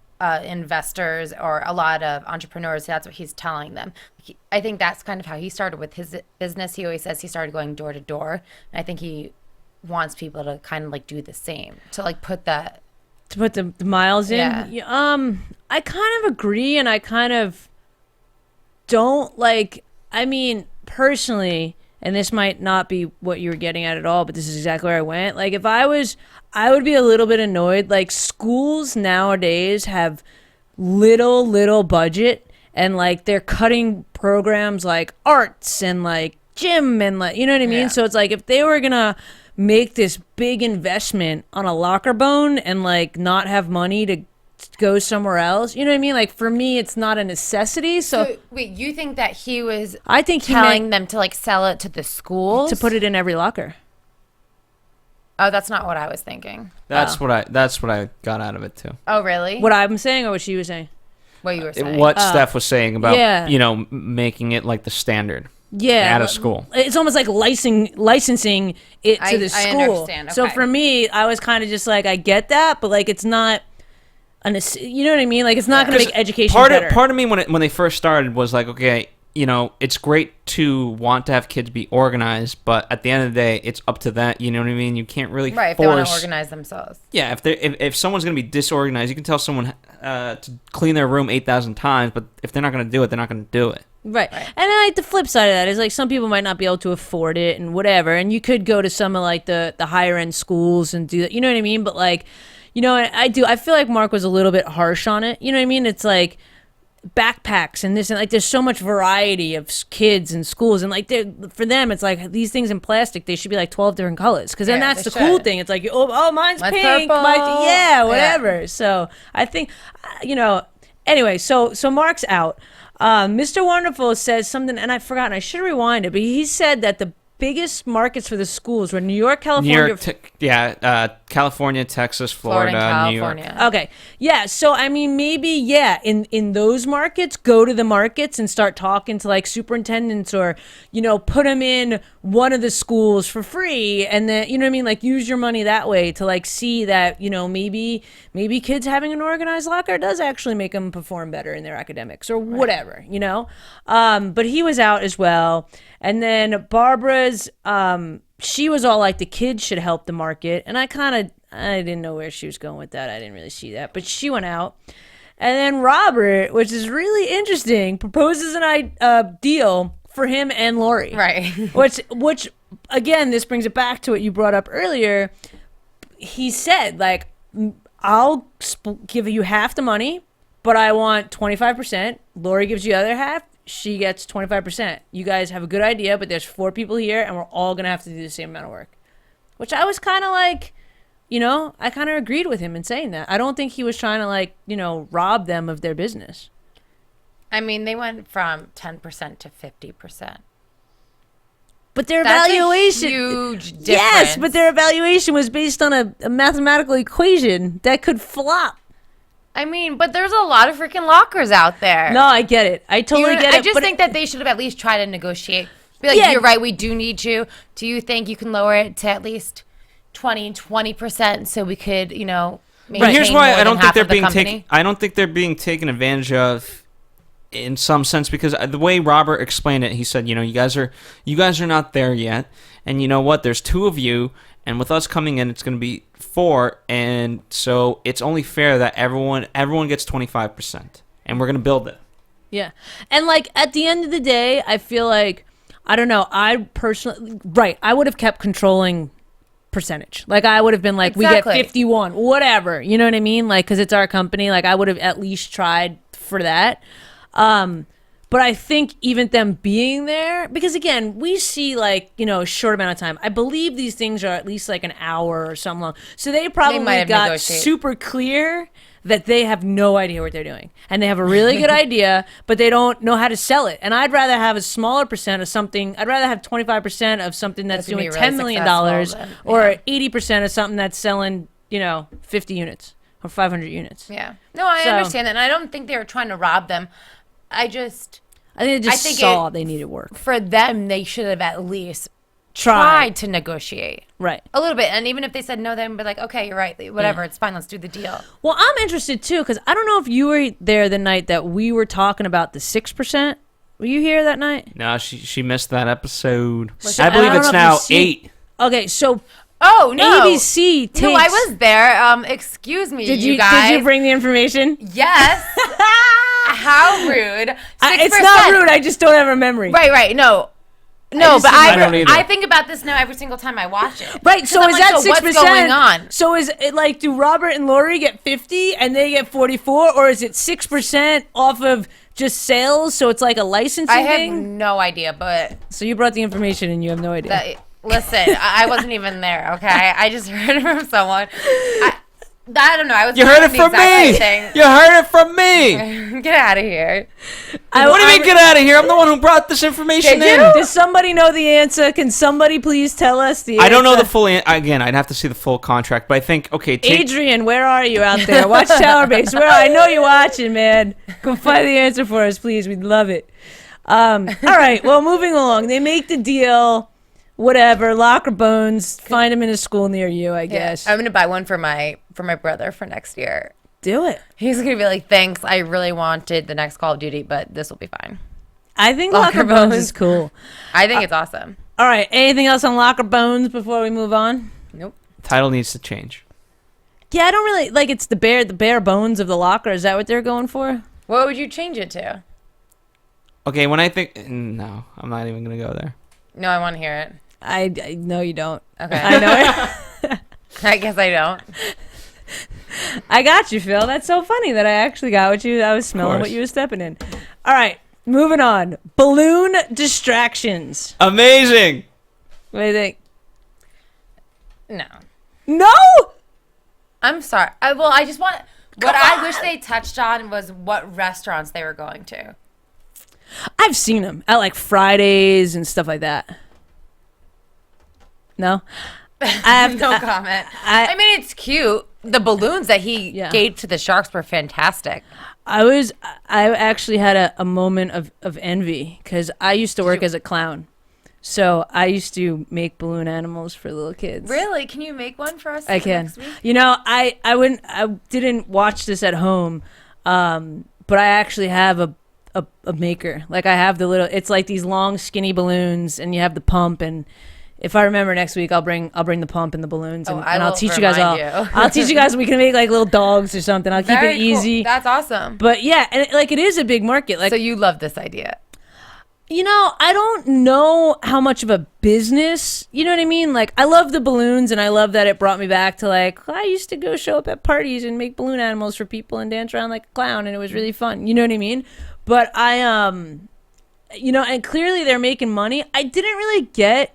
investors or a lot of entrepreneurs. That's what he's telling them. I think that's kind of how he started with his business. He always says he started going door to door. And I think he wants people to kind of like do the same, to like put that. To put the miles in? Yeah. I kind of agree, and I kind of don't like, I mean, personally, and this might not be what you were getting at all, but this is exactly where I went. Like, if I would be a little bit annoyed. Like, schools nowadays have little budget, and like they're cutting programs like arts and like gym and like, you know what I mean? Yeah. So it's like if they were gonna make this big investment on a locker bone and like not have money to go somewhere else, you know what I mean? Like for me, it's not a necessity. So wait, you think that he was? I think he telling meant them to like sell it to the schools, to put it in every locker. Oh, that's not what I was thinking. That's what I got out of it too. Oh, really? What I'm saying or what she was saying? What you were saying? What Steph was saying about yeah. Making it like the standard. Yeah, At a school. It's almost like licensing it to the school. I understand. So Okay. for me, I was kind of just like, I get that, but like it's not, you know what I mean? Like it's not going to make education better. Part of me when they first started was like, okay, it's great to want to have kids be organized, but at the end of the day, it's up to that. You know what I mean? You can't really Right, if force. they want to organize themselves. Yeah, if someone's going to be disorganized, you can tell someone to clean their room 8,000 times, but if they're not going to do it, they're not going to do it. Right. And then like the flip side of that is like some people might not be able to afford it and whatever, and you could go to some of like the higher end schools and do that. You know what I mean? But like, I feel like Mark was a little bit harsh on it. You know what I mean? It's like backpacks and this and like there's so much variety of kids and schools, and like for them it's like these things in plastic, they should be like 12 different colors, because then that's the cool thing. It's like mine's pink, purple. whatever. So I think anyway, so Mark's out. Mr. Wonderful says something, and I've forgotten, I should rewind it, but he said that the biggest markets for the schools were New York, California. California, Texas, Florida, New York. Okay. Yeah. So, I mean, maybe, in those markets, go to the markets and start talking to like superintendents or, put them in one of the schools for free. And then, you know what I mean? Like use your money that way to like see that, maybe kids having an organized locker does actually make them perform better in their academics or whatever, But he was out as well. And then Barbara's, she was all like the kids should help the market. And I didn't know where she was going with that. I didn't really see that. But she went out. And then Robert, which is really interesting, proposes a deal for him and Lori. Right. which, again, this brings it back to what you brought up earlier. He said, like, I'll give you half the money, but I want 25%. Lori gives you the other half. She gets 25%. You guys have a good idea, but there's 4 people here, and we're all going to have to do the same amount of work. Which I was kind of like, I kind of agreed with him in saying that. I don't think he was trying to, like, rob them of their business. I mean, they went from 10% to 50%. But their That's evaluation, a huge difference. Yes, but their evaluation was based on a mathematical equation that could flop. I mean, but there's a lot of freaking lockers out there. No, I get it. I totally get it. I just think that they should have at least tried to negotiate. Be like, you're right, we do need you. Do you think you can lower it to at least 20% so we could, maintain But here's why more I don't than think half they're of the being company? taken. I don't think they're being taken advantage of, in some sense, because the way Robert explained it, he said, you guys are not there yet, and you know what? There's 2 of you, and with us coming in, it's going to be 4, and so it's only fair that everyone gets 25%, and we're going to build it. Yeah, and like at the end of the day, I feel like I don't know. I personally, I would have kept controlling percentage. Like I would have been like, Exactly. we get 51, whatever. You know what I mean? Like, because it's our company. Like I would have at least tried for that. But I think even them being there, because again, we see like, you know, a short amount of time. I believe these things are at least like an hour or something long. So they probably might have got negotiated. super clear that they have no idea what they're doing. And they have a really good idea, but they don't know how to sell it. And I'd rather have a smaller percent of something. I'd rather have 25% of something that's gonna doing be really $10 million successful then, or 80% of something that's selling, you know, 50 units or 500 units. Yeah. No, I So- understand that. And I don't think they were trying to rob them. I think they just think saw they needed work. for them, they should have at least Tried. tried to negotiate. Right. A little bit. And even if they said no, then be like, okay, you're right. Whatever. It's fine. Let's do the deal. Well, I'm interested too, because I don't know if you were there the night that we were talking about the 6%. Were you here that night? No, she missed that episode. Listen, I believe I don't it's know if now you've seen- 8. Okay, so Oh, no. ABC takes... No, I was there. Excuse me, Did guys. Did you bring the information? Yes. How rude. 6%. It's not rude. I just don't have a memory. Right. No, just but I don't either. I think about this now every single time I watch it. Right, so I'm is like, that so 6%? what's going on? So is it like, do Robert and Lori get 50 and they get 44, or is it 6% off of just sales? So it's like a licensing I have thing? no idea, but So you brought the information and you have no idea. listen, I wasn't even there, okay? I just heard it from someone. I don't know. I was You heard it the from exact me. same thing. You heard it from me. Get out of here. What do you mean get out of here? I'm the one who brought this information Did in. you? Does somebody know the answer? Can somebody please tell us the answer? I don't know the full. Again, I'd have to see the full contract, but I think take Adrian, where are you out there? Watch Tower Base. I know you're watching, man. Go find the answer for us, please. We'd love it. All right. Well, moving along. They make the deal. Whatever. Locker bones. Find him in a school near you, I guess. I'm gonna buy one for my brother for next year. Do it. He's gonna be like, thanks. I really wanted the next Call of Duty, but this will be fine. I think Locker Locker Bones Bones. is cool. I think it's awesome. All right. Anything else on Locker Bones before we move on? Nope. title needs to change. Yeah, I don't really like. It's the bare bones of the locker. Is that what they're going for? What would you change it to? Okay, when I think no, I'm not even gonna go there. No, I want to hear it. I no, you don't. Okay. I know. I guess I don't. I got you, Phil. That's so funny that I actually got what you. I was smelling what you were stepping in. All right, moving on. Balloon distractions. Amazing. What do you think? No. No. I'm sorry. I just want. What I wish they touched on was what restaurants they were going to. I've seen them at like Fridays and stuff like that. No. I have No comment. I mean, it's cute. The balloons that he gave to the sharks were fantastic. I actually had a moment of envy because I used to work as a clown. So I used to make balloon animals for little kids. Really? Can you make one for us I can. next week? You know, I didn't watch this at home, but I actually have a maker. Like I have the little. It's like these long, skinny balloons, and you have the pump. And if I remember next week, I'll bring the pump and the balloons, and I'll teach you guys all. I'll teach you guys. We can make like little dogs or something. I'll keep Very it easy. Cool. That's awesome. But yeah, and it is a big market. Like so you love this idea. You know, I don't know how much of a business, you know what I mean? Like, I love the balloons, and I love that it brought me back to, like, I used to go show up at parties and make balloon animals for people and dance around like a clown, and it was really fun. You know what I mean? But you know, and clearly they're making money. I didn't really get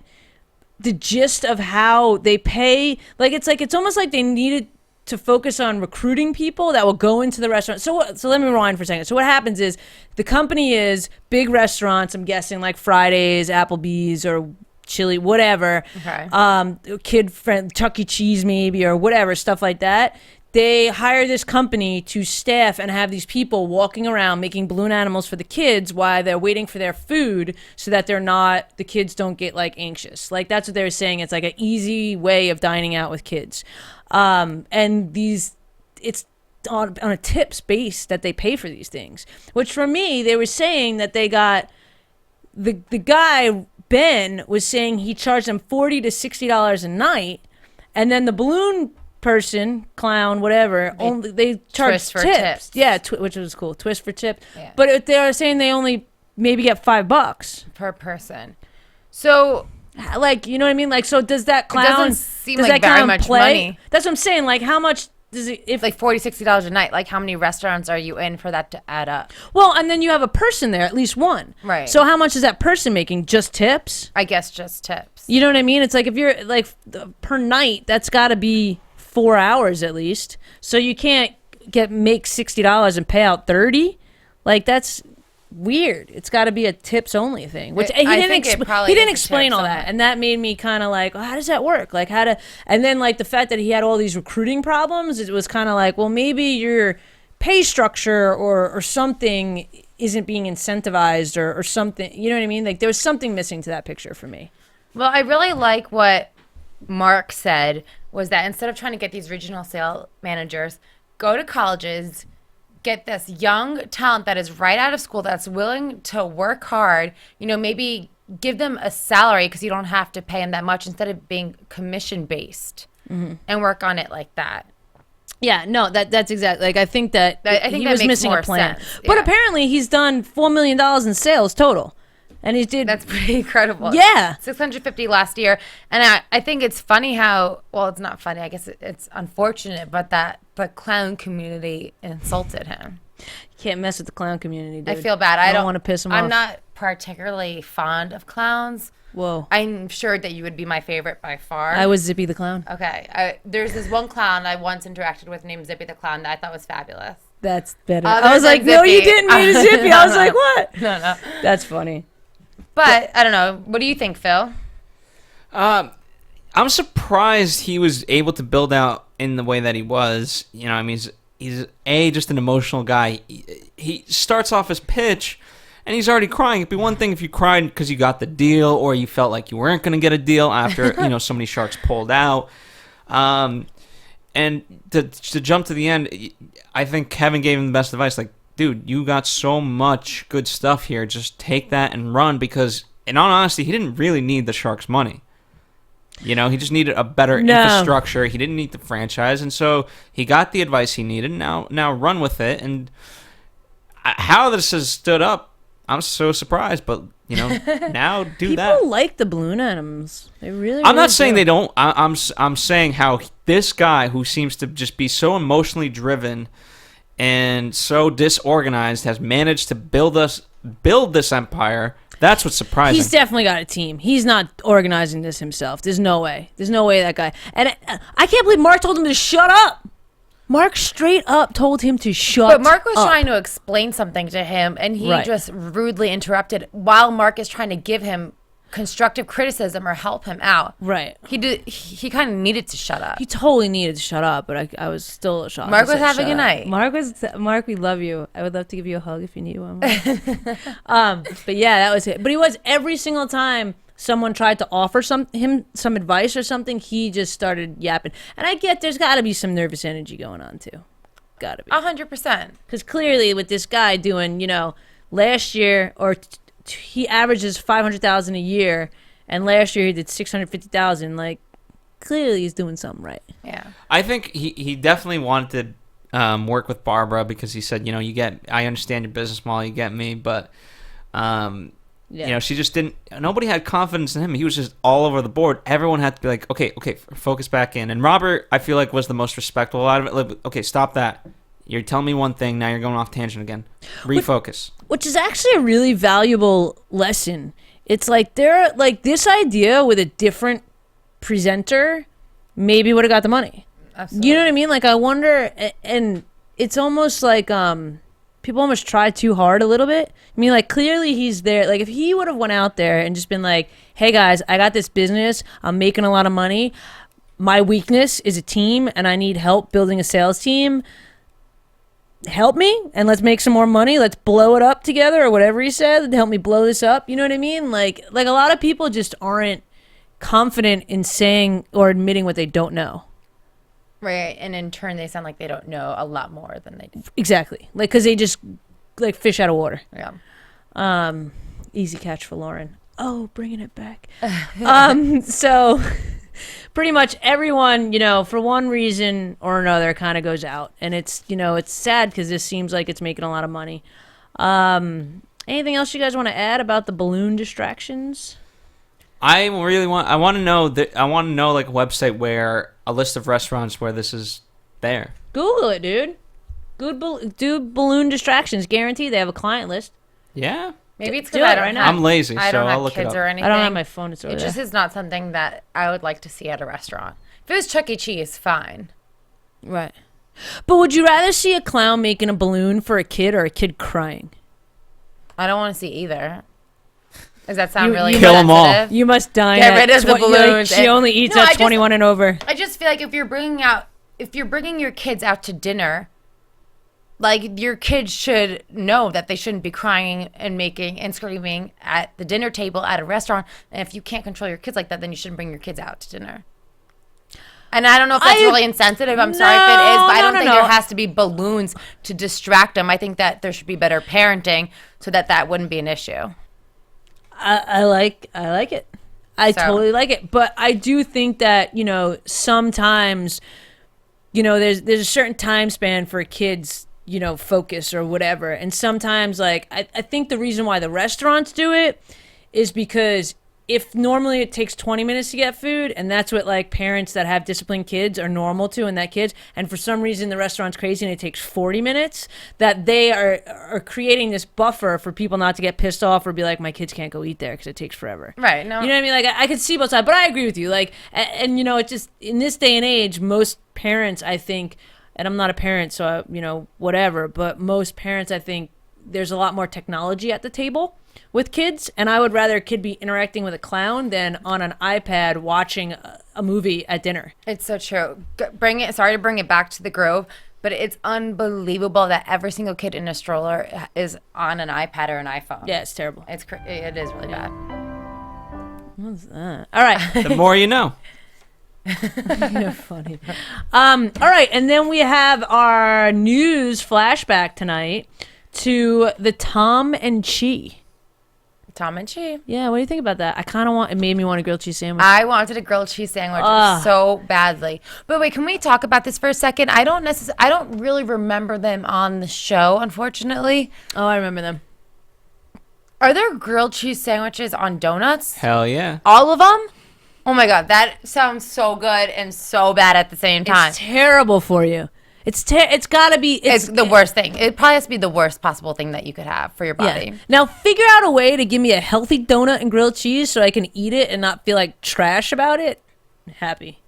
the gist of how they pay. Like, it's almost like they needed to focus on recruiting people that will go into the restaurant. So let me rewind for a second. So what happens is the company is big restaurants, I'm guessing like Fridays, Applebee's or Chili, whatever. Okay. Kid friend, Chuck E. Cheese maybe or whatever, stuff like that. They hire this company to staff and have these people walking around making balloon animals for the kids while they're waiting for their food so that the kids don't get like anxious. Like that's what they were saying. It's like an easy way of dining out with kids. And it's on a tips base that they pay for these things, which for me, they were saying that they got the guy, Ben, was saying he charged them $40 to $60 a night. And then the balloon person, clown, whatever, they charge tips. Yeah, which was cool. Twist for tips. Yeah. But they are saying they only maybe get $5 per person. So Like, you know what I mean? Like, so does that clown? doesn't seem does like that very clown much play? money. That's what I'm saying. Like, how much does it? If Like $40, $60 a night. Like, how many restaurants are you in for that to add up? well, and then you have a person there, at least one. Right. So how much is that person making? Just tips? I guess just tips. You know what I mean? It's like if you're like per night, that's got to be 4 hours at least. So you can't make $60 and pay out 30. Like that's weird. It's got to be a tips only thing. Which he didn't explain all that, and that made me kind of like, oh, how does that work? Like and then like the fact that he had all these recruiting problems. It was kind of like, well, maybe your pay structure or something isn't being incentivized or something. You know what I mean? Like there was something missing to that picture for me. Well, I really like what Mark said was that instead of trying to get these regional sale managers, go to colleges, get this young talent that is right out of school that's willing to work hard, you know, maybe give them a salary because you don't have to pay them that much instead of being commission based and work on it like that. Yeah, no, that's exactly like I think that he was missing a plan. Sense. But Yeah. apparently he's done $4 million in sales total. And he did. That's pretty incredible. Yeah. 650 last year. And I think it's funny how, well, it's not funny. I guess it's unfortunate, but that the clown community insulted him. You can't mess with the clown community, dude. I feel bad. I don't want to piss him off. I'm not particularly fond of clowns. Whoa. I'm sure that you would be my favorite by far. I was Zippy the Clown. Okay. There's this one clown I once interacted with named Zippy the Clown that I thought was fabulous. That's better. Other I was than like, no, you Zippy. didn't mean Zippy. I was like, what? No. That's funny. But I don't know. What do you think, Phil? I'm surprised he was able to build out in the way that he was. You know, I mean, he's just an emotional guy. He starts off his pitch, and he's already crying. It'd be one thing if you cried because you got the deal, or you felt like you weren't going to get a deal after so many sharks pulled out. And to jump to the end, I think Kevin gave him the best advice. Like, dude, you got so much good stuff here. Just take that and run because, in all honesty, he didn't really need the Sharks' money. You know, he just needed a better infrastructure. He didn't need the franchise, and so he got the advice he needed. Now run with it. And how this has stood up, I'm so surprised. But now do that. People like the balloon animals. They really. I'm not saying they don't. I'm saying how this guy who seems to just be so emotionally driven and so disorganized has managed to build this empire. That's what's surprising. He's definitely got a team. He's not organizing this himself. There's no way. There's no way that guy. And I can't believe Mark told him to shut up. Mark straight up told him to shut up. But Mark was trying to explain something to him, and he just rudely interrupted while Mark is trying to give him constructive criticism or help him out. Right. He kind of needed to shut up. He totally needed to shut up, but I was still shocked. Mark was having a night. Mark, we love you. I would love to give you a hug if you need one. But yeah, that was it. But he was every single time someone tried to offer some advice or something, he just started yapping. And I get there's got to be some nervous energy going on too. Got to be. 100%. Because clearly with this guy doing, last year he averages $500,000 a year, and last year he did $650,000. Like, clearly he's doing something right. Yeah, I think he definitely wanted to work with Barbara because he said, I understand your business model, you get me, but she just didn't. Nobody had confidence in him. He was just all over the board. Everyone had to be like, okay, focus back in. And Robert, I feel like, was the most respectful out of it. Like, okay, stop that. You're telling me one thing, now you're going off tangent again. Refocus. Which is actually a really valuable lesson. It's like this idea with a different presenter maybe would have got the money. Absolutely. You know what I mean? Like, I wonder, and it's almost like people almost try too hard a little bit. I mean, like, clearly he's there. Like, if he would have went out there and just been like, hey guys, I got this business, I'm making a lot of money, my weakness is a team and I need help building a sales team, help me and let's make some more money, let's blow it up together, or whatever he said, help me blow this up. You know what I mean? Like a lot of people just aren't confident in saying or admitting what they don't know. Right, and in turn they sound like they don't know a lot more than they do. Exactly. Like, because they just like fish out of water. Yeah. Easy catch for Lauren. Oh, bringing it back. So pretty much everyone, for one reason or another, kind of goes out, and it's sad because this seems like it's making a lot of money. Anything else you guys want to add about the balloon distractions? I want to know like a website where a list of restaurants where this is there. Google it, dude. Do balloon distractions. Guaranteed they have a client list. Yeah. Maybe it's Do because it right now. I'm lazy, I so don't I'll have look it kids up. or anything. I don't have my phone. It's over It there. just is not something that I would like to see at a restaurant. If it was Chuck E. Cheese, fine. Right. But would you rather see a clown making a balloon for a kid or a kid crying? I don't want to see either. Does that sound You- really you Kill 'em all. insensitive? You must dine Get at rid of the balloons she and- only eats No, I at just- 21 and over. I just feel like if you're bringing your kids out to dinner, like your kids should know that they shouldn't be crying and making and screaming at the dinner table at a restaurant. And if you can't control your kids like that, then you shouldn't bring your kids out to dinner. And I don't know if that's really insensitive. I'm sorry if it is, but I don't think there has to be balloons to distract them. I think that there should be better parenting so that that wouldn't be an issue. I like it. I totally like it. But I do think that, sometimes, there's a certain time span for kids, focus or whatever. And sometimes, like, I think the reason why the restaurants do it is because if normally it takes 20 minutes to get food, and that's what like parents that have disciplined kids are normal to, and that kids, and for some reason the restaurant's crazy and it takes 40 minutes, that they are creating this buffer for people not to get pissed off or be like, my kids can't go eat there because it takes forever. Right. No. You know what I mean? Like I could see both sides, but I agree with you. Like, and it just, in this day and age, most parents, I think, and I'm not a parent, so whatever, but most parents, I think, there's a lot more technology at the table with kids, and I would rather a kid be interacting with a clown than on an iPad watching a movie at dinner. It's so true. Sorry to bring it back to the Grove, but it's unbelievable that every single kid in a stroller is on an iPad or an iPhone. Yeah, it's terrible. It is really bad. What's that? All right. The more you know. You're funny. All right, and then we have our news flashback tonight to the Tom and Chee. Tom and Chee. Yeah, what do you think about that? It made me want a grilled cheese sandwich. I wanted a grilled cheese sandwich so badly. But wait, can we talk about this for a second? I don't really remember them on the show, unfortunately. Oh, I remember them. Are there grilled cheese sandwiches on donuts? Hell yeah. All of them? Oh my God, that sounds so good and so bad at the same time. It's terrible for you. It's gotta be. It's the worst thing. It probably has to be the worst possible thing that you could have for your body. Yeah. Now figure out a way to give me a healthy donut and grilled cheese so I can eat it and not feel like trash about it. Happy.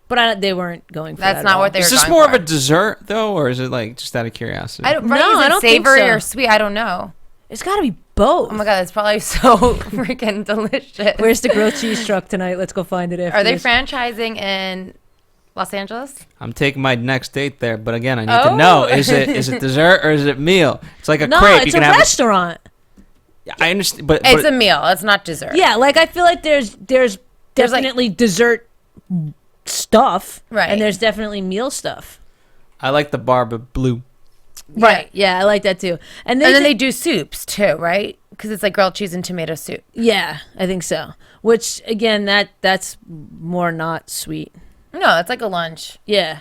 But they weren't going for that. That's not what they were Is this going more for. of a dessert though, or is it like just out of curiosity? I don't think savory so. or sweet. I don't know. It's gotta be both. Oh my God, it's probably so freaking delicious. Where's the grilled cheese truck tonight? Let's go find it after Are they this. franchising in Los Angeles? I'm taking my next date there, but again, I need to know: is it dessert or is it meal? It's like a crepe. It's you can a have restaurant. I understand, but It's a meal. It's not dessert. Yeah, like I feel like there's definitely dessert stuff, Right. And there's definitely meal stuff. I like the Barba Blue. Right. Yeah, I like that too. And And then they do soups too, right? Because it's like grilled cheese and tomato soup. yeah, I think so. Which again, that's more not sweet. No, it's like a lunch. Yeah.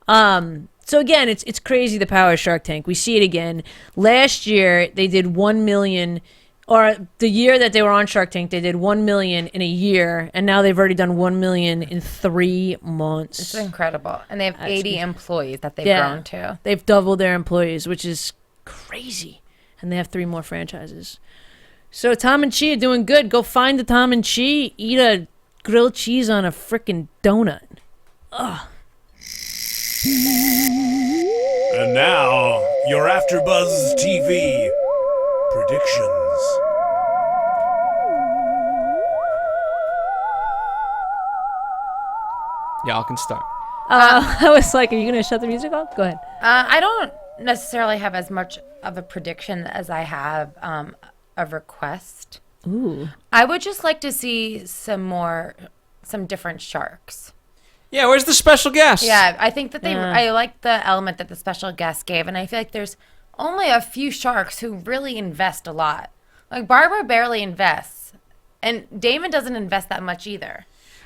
So again, it's crazy the power of Shark Tank. We see it again. Last year they did 1 million, or the year that they were on Shark Tank, they did 1 million in a year, and now they've already done 1 million in 3 months. It's incredible. And they have 80 employees that they've Yeah. grown to. They've doubled their employees, which is crazy. And they have 3 more franchises. So Tom and Chee are doing good. Go find the Tom and Chee. Eat a grilled cheese on a freaking donut. And now, your AfterBuzz TV predictions. Y'all can start. I was like, are you going to shut the music off? Go ahead. I don't necessarily have as much of a prediction as I have a request. Ooh. I would just like to see some different sharks. Yeah, where's the special guest? Yeah, I think that I like the element that the special guest gave, and I feel like there's only a few sharks who really invest a lot. Like Barbara barely invests, and Damon doesn't invest that much either.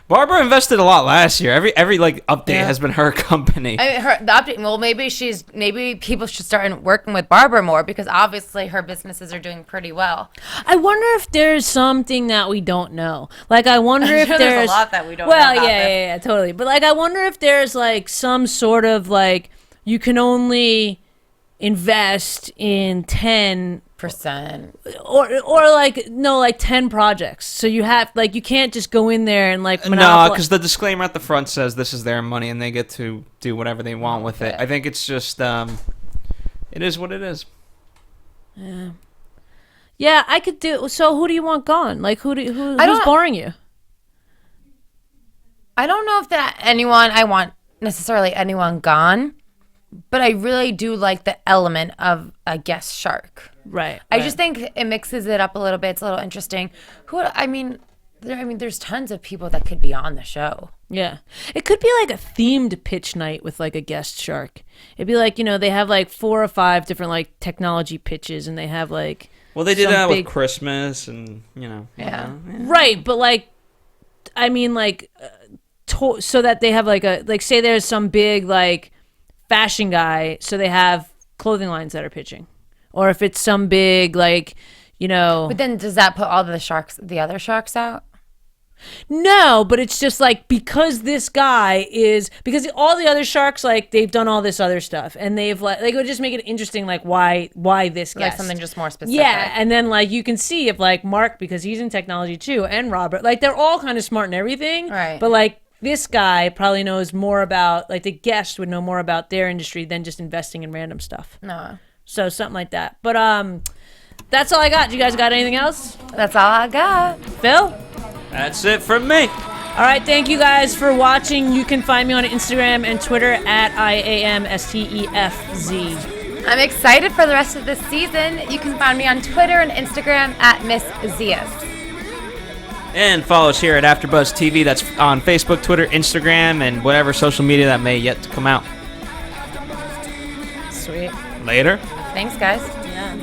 Barbara invested a lot last year. Every like update has been her company. I mean, the update. Well, maybe people should start working with Barbara more because obviously her businesses are doing pretty well. I wonder if there's something that we don't know. Like, I wonder if there's a lot that we don't know. Well, yeah, totally. But like, I wonder if there's like some sort of like you can only invest in 10%. Or like no, like 10 projects. So you have like you can't just go in there and like no, because the disclaimer at the front says this is their money and they get to do whatever they want with it. I think it's just it is what it is. Yeah, I could do. So who do you want gone? Like who's boring you? I don't know if I want necessarily anyone gone, but I really do like the element of a guest shark. Right. I just think it mixes it up a little bit. It's a little interesting. There's tons of people that could be on the show. Yeah. It could be like a themed pitch night with like a guest shark. It'd be like, they have like 4 or 5 different like technology pitches and they have like well, they did that with Christmas and, Yeah. Right, but like I mean like so that they have like say there's some big like fashion guy, so they have clothing lines that are pitching. Or if it's some big, like, But then does that put all the other sharks out? No, but it's just like, because all the other sharks, like, they've done all this other stuff. And they've, like, it would just make it interesting, like, why this guest? Like something just more specific. Yeah, and then, like, you can see if, like, Mark, because he's in technology too, and Robert, like, they're all kind of smart and everything. Right. But, like, this guy probably knows more about, like, the guest would know more about their industry than just investing in random stuff. No. So something like that. But that's all I got. You guys got anything else? That's all I got. Phil? That's it from me. All right, thank you guys for watching. You can find me on Instagram and Twitter at IAMSTEFZ. I'm excited for the rest of this season. You can find me on Twitter and Instagram at Miss Zias. And follow us here at AfterBuzz TV. That's on Facebook, Twitter, Instagram, and whatever social media that may yet to come out. Sweet. Later. Thanks, guys. Yeah.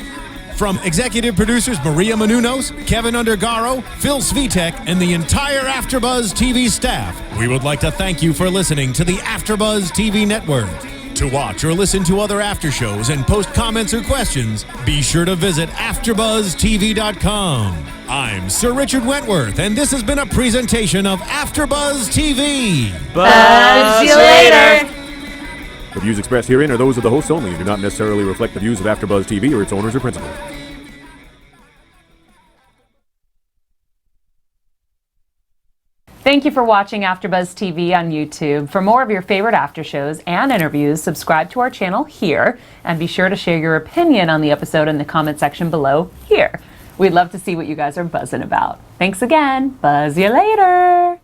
From executive producers Maria Menounos, Kevin Undergaro, Phil Svitek, and the entire AfterBuzz TV staff, we would like to thank you for listening to the AfterBuzz TV network. To watch or listen to other after shows and post comments or questions, be sure to visit AfterBuzzTV.com. I'm Sir Richard Wentworth, and this has been a presentation of AfterBuzz TV. Buzz you later. The views expressed herein are those of the hosts only and do not necessarily reflect the views of AfterBuzz TV or its owners or principals. Thank you for watching AfterBuzz TV on YouTube. For more of your favorite after shows and interviews, subscribe to our channel here, and be sure to share your opinion on the episode in the comment section below here. We'd love to see what you guys are buzzing about. Thanks again. Buzz you later.